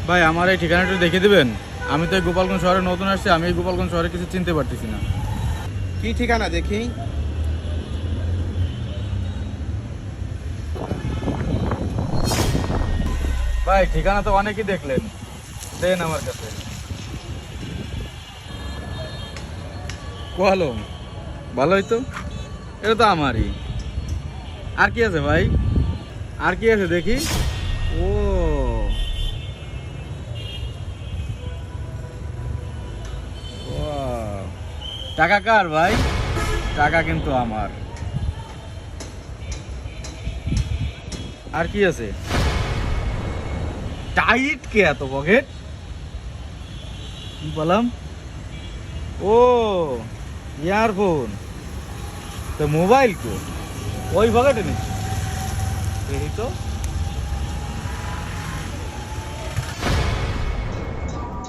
ভাই আমার এই ঠিকানাটা দেখে দিবেন। আমি তো এই গোপালগঞ্জ শহরে নতুন আসছি, আমি এই গোপালগঞ্জ শহরে কিছু চিনতে পারতেছি না। কি ঠিকানা দেখি? ভাই ঠিকানা তো অনেকই দেখলেন, দেন আমার কাছে। কলম ভালোই তো, এটা তো আমারই। আর কি আছে ভাই, আর কি আছে দেখি। ও ওয়াও। টাকা কার ভাই? টাকা কিন্তু আমার। আর কি আছে? টাইট কে এত পকেট? কি বললাম? ও ইয়ারফোন, তো মোবাইল কো ওই পকেটে নেই? এই তো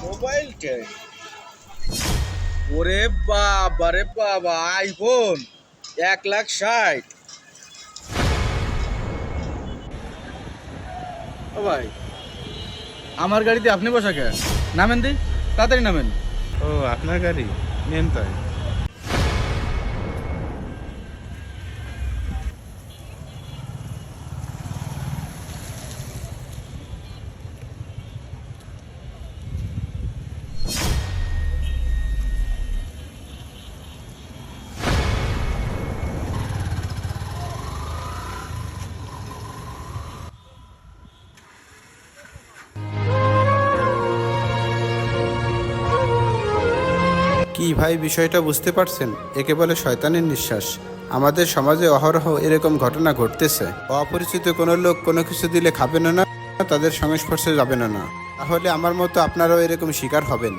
মোবাইল কে? ওরে বাবা রে বাবা, আইফোন 1,60,000। ও ভাই, আমার গাড়িতে আপনি বসা কে? নামেন দি, তাড়াতাড়ি নামেন। ও আপনার গাড়ি, নেন তাই। কি ভাই, বিষয়টা বুঝতে পারছেন? একে বলে শয়তানের নিঃশ্বাস। আমাদের সমাজে অহরহ এরকম ঘটনা ঘটতেছে। অপরিচিত কোনো লোক কোনো কিছু দিলে খাবেন না, তাদের সংস্পর্শে যাবেন না, তাহলে আমার মতো আপনারাও এরকম শিকার হবেন।